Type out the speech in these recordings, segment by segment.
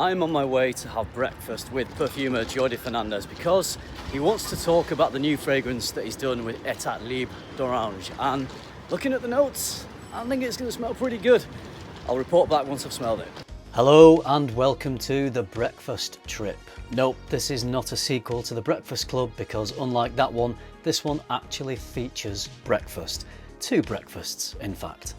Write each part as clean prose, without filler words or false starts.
I'm on my way to have breakfast with perfumer Jordi Fernandez because he wants to talk about the new fragrance that he's done with Etat Libre D'Orange. And looking at the notes, I think it's going to smell pretty good. I'll report back once I've smelled it. Hello and welcome to the breakfast trip. Nope, this is not a sequel to the Breakfast Club because unlike that one, this one actually features breakfast. Two breakfasts, in fact.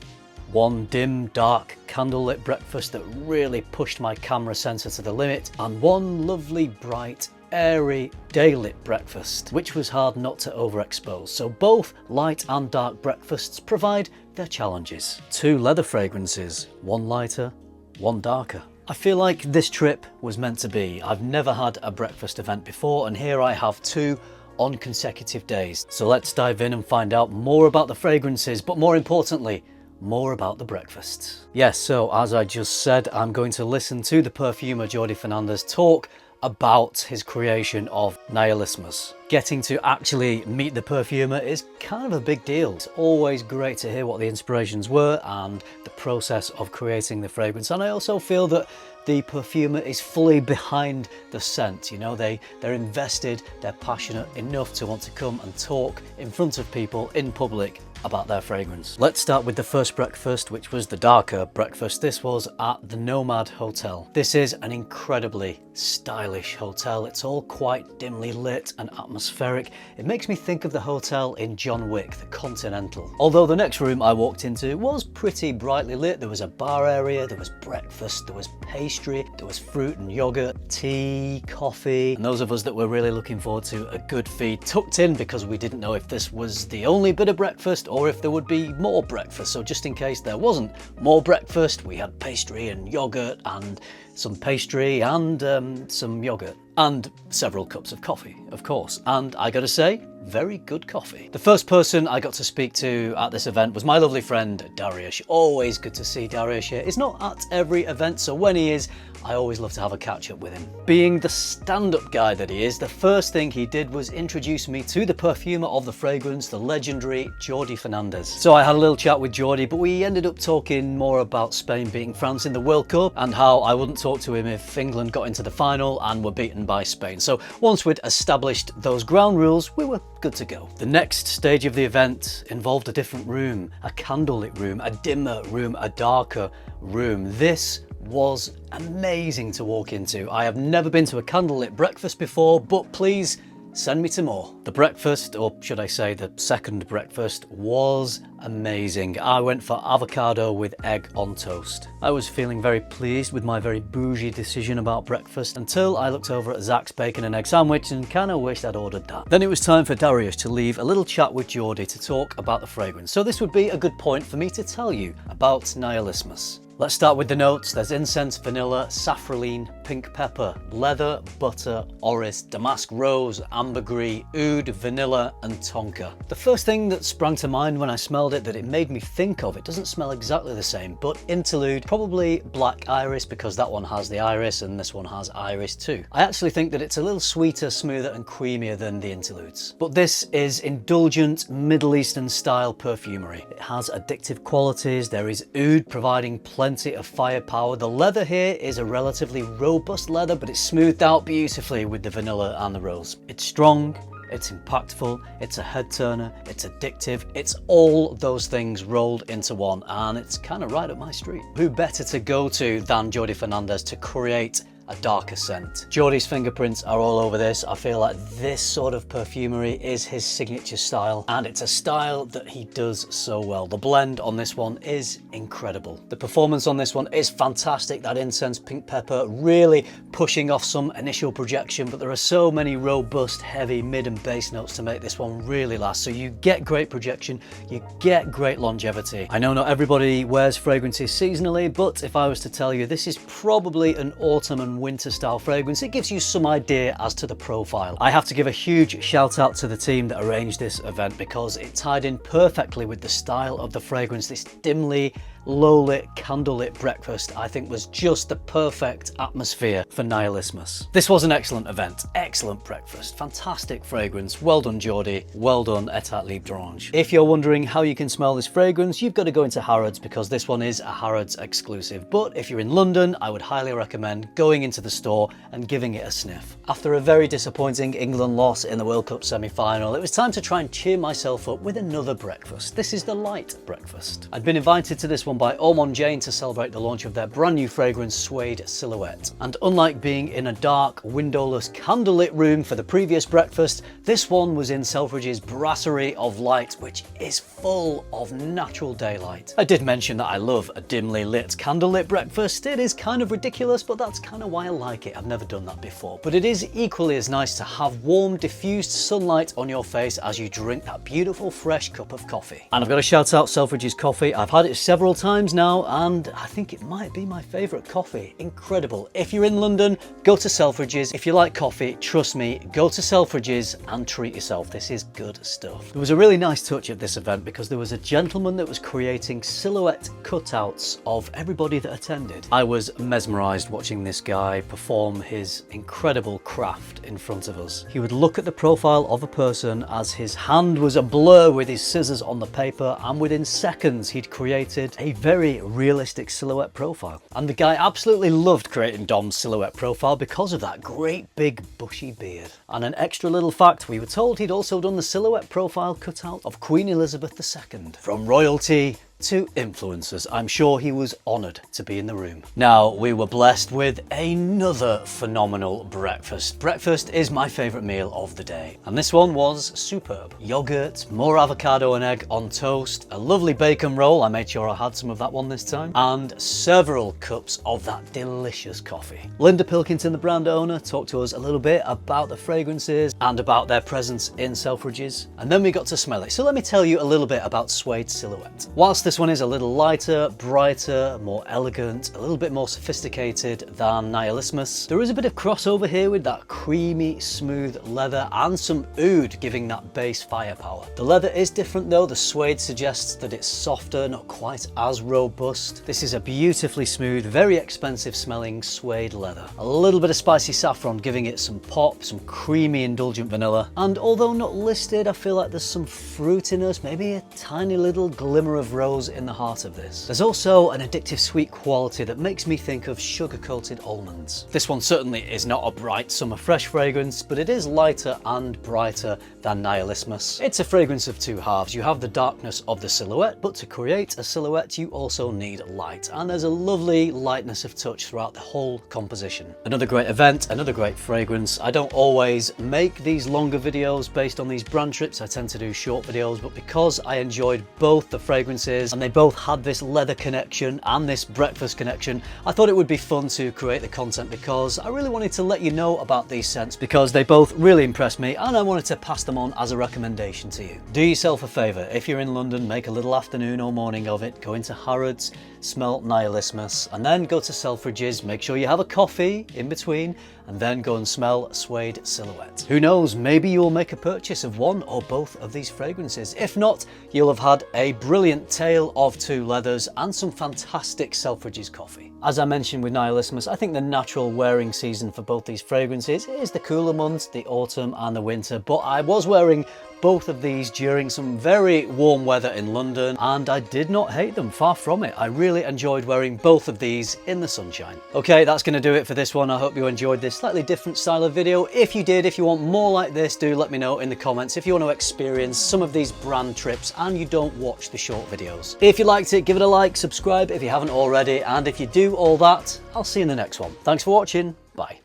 One dim, dark, candlelit breakfast that really pushed my camera sensor to the limit, and one lovely, bright, airy, daylit breakfast, which was hard not to overexpose. So both light and dark breakfasts provide their challenges. Two leather fragrances, one lighter, one darker. I feel like this trip was meant to be. I've never had a breakfast event before, and here I have two on consecutive days. So let's dive in and find out more about the fragrances, but more importantly, more about the breakfast. Yes, so as I just said, I'm going to listen to the perfumer Jordi Fernandez talk about his creation of Niolism. Getting to actually meet the perfumer is kind of a big deal. It's always great to hear what the inspirations were and the process of creating the fragrance. And I also feel that the perfumer is fully behind the scent. You know, they're invested, they're passionate enough to want to come and talk in front of people in public about their fragrance. Let's start with the first breakfast, which was the darker breakfast. This was at the Nomad Hotel. This is an incredibly stylish hotel. It's all quite dimly lit and atmospheric. It makes me think of the hotel in John Wick, the Continental. Although the next room I walked into was pretty brightly lit. There was a bar area, there was breakfast, there was pastry, there was fruit and yogurt, tea, coffee. And those of us that were really looking forward to a good feed tucked in because we didn't know if this was the only bit of breakfast or if there would be more breakfast. So just in case there wasn't more breakfast, we had pastry and yogurt and some pastry and some yogurt and several cups of coffee, of course. And I gotta say, very good coffee. The first person I got to speak to at this event was my lovely friend Dariush. Always good to see Dariush here. He's not at every event, so when he is, I always love to have a catch up with him. Being the stand-up guy that he is, the first thing he did was introduce me to the perfumer of the fragrance, the legendary Jordi Fernandez. So I had a little chat with Jordi, but we ended up talking more about Spain beating France in the World Cup and how I wouldn't talk to him if England got into the final and were beaten by Spain. So once we'd established those ground rules, we were good to go. The next stage of the event involved a different room, a candlelit room, a dimmer room, a darker room. This was amazing to walk into. I have never been to a candlelit breakfast before, but please send me to more. The breakfast, or should I say the second breakfast, was amazing. I went for avocado with egg on toast. I was feeling very pleased with my very bougie decision about breakfast until I looked over at Zach's bacon and egg sandwich and kind of wished I'd ordered that. Then it was time for Dariush to leave a little chat with Jordi to talk about the fragrance. So this would be a good point for me to tell you about Niolism. Let's start with the notes. There's incense, vanilla, saffroline, pink pepper, leather, butter, orris, damask rose, ambergris, oud, vanilla, and tonka. The first thing that sprang to mind when I smelled it that it made me think of, it doesn't smell exactly the same, but interlude, probably black iris because that one has the iris and this one has iris too. I actually think that it's a little sweeter, smoother and creamier than the interludes. But this is indulgent Middle Eastern style perfumery. It has addictive qualities. There is oud providing plenty of firepower. The leather here is a relatively robust leather, but it's smoothed out beautifully with the vanilla and the rose. It's strong, it's impactful, it's a head turner, it's addictive, it's all those things rolled into one, and it's kind of right up my street. Who better to go to than Jordi Fernandez to create a darker scent? Jordi's fingerprints are all over this. I feel like this sort of perfumery is his signature style, and it's a style that he does so well. The blend on this one is incredible. The performance on this one is fantastic. That incense pink pepper really pushing off some initial projection, but there are so many robust, heavy mid and bass notes to make this one really last. So you get great projection, you get great longevity. I know not everybody wears fragrances seasonally, but if I was to tell you, this is probably an autumn and winter style fragrance. It gives you some idea as to the profile. I have to give a huge shout out to the team that arranged this event because it tied in perfectly with the style of the fragrance, this dimly low-lit, candlelit breakfast, I think was just the perfect atmosphere for Niolismus. This was an excellent event, excellent breakfast, fantastic fragrance. Well done, Jordi. Well done, Etat Libre D'Orange. If you're wondering how you can smell this fragrance, you've got to go into Harrods because this one is a Harrods exclusive. But if you're in London, I would highly recommend going into the store and giving it a sniff. After a very disappointing England loss in the World Cup semi-final, it was time to try and cheer myself up with another breakfast. This is the light breakfast. I'd been invited to this one by Ormonde Jayne to celebrate the launch of their brand new fragrance, Suede Silhouette. And unlike being in a dark, windowless, candlelit room for the previous breakfast, this one was in Selfridge's brasserie of light, which is full of natural daylight. I did mention that I love a dimly lit, candlelit breakfast. It is kind of ridiculous, but that's kind of why I like it. I've never done that before. But it is equally as nice to have warm, diffused sunlight on your face as you drink that beautiful, fresh cup of coffee. And I've got to shout out Selfridge's coffee. I've had it several times now, and I think it might be my favourite coffee. Incredible. If you're in London, go to Selfridge's. If you like coffee, trust me, go to Selfridge's and treat yourself. This is good stuff. There was a really nice touch at this event because there was a gentleman that was creating silhouette cutouts of everybody that attended. I was mesmerised watching this guy perform his incredible craft in front of us. He would look at the profile of a person as his hand was a blur with his scissors on the paper, and within seconds he'd created a very realistic silhouette profile. And the guy absolutely loved creating Dom's silhouette profile because of that great big bushy beard. And an extra little fact, we were told he'd also done the silhouette profile cutout of Queen Elizabeth II. From royalty to influencers, I'm sure he was honoured to be in the room. Now, we were blessed with another phenomenal breakfast. Breakfast is my favourite meal of the day, and this one was superb. Yogurt, more avocado and egg on toast, a lovely bacon roll, I made sure I had some of that one this time, and several cups of that delicious coffee. Linda Pilkington, the brand owner, talked to us a little bit about the fragrances and about their presence in Selfridges, and then we got to smell it. So let me tell you a little bit about Suede Silhouette. Whilst this one is a little lighter, brighter, more elegant, a little bit more sophisticated than Niolismus, there is a bit of crossover here with that creamy, smooth leather and some oud giving that base firepower. The leather is different though. The suede suggests that it's softer, not quite as robust. This is a beautifully smooth, very expensive smelling suede leather. A little bit of spicy saffron giving it some pop, some creamy indulgent vanilla, and although not listed, I feel like there's some fruitiness, maybe a tiny little glimmer of rose in the heart of this. There's also an addictive sweet quality that makes me think of sugar-coated almonds. This one certainly is not a bright summer fresh fragrance, but it is lighter and brighter than Niolismus. It's a fragrance of two halves. You have the darkness of the silhouette, but to create a silhouette you also need light, and there's a lovely lightness of touch throughout the whole composition. Another great event, another great fragrance. I don't always make these longer videos based on these brand trips. I tend to do short videos, but because I enjoyed both the fragrances and they both had this leather connection and this breakfast connection, I thought it would be fun to create the content because I really wanted to let you know about these scents because they both really impressed me and I wanted to pass them on as a recommendation to you. Do yourself a favour, if you're in London, make a little afternoon or morning of it, go into Harrods, smell Niolismus, and then go to Selfridges, make sure you have a coffee in between, and then go and smell Suede Silhouette. Who knows, maybe you'll make a purchase of one or both of these fragrances. If not, you'll have had a brilliant tale of two leathers and some fantastic Selfridges coffee. As I mentioned with Niolismus, I think the natural wearing season for both these fragrances is the cooler months, the autumn and the winter, but I was wearing both of these during some very warm weather in London and I did not hate them, far from it. I really enjoyed wearing both of these in the sunshine. Okay, that's going to do it for this one. I hope you enjoyed this slightly different style of video. If you did, if you want more like this, do let me know in the comments if you want to experience some of these brand trips and you don't watch the short videos. If you liked it, give it a like, subscribe if you haven't already, and if you do all that, I'll see you in the next one. Thanks for watching. Bye.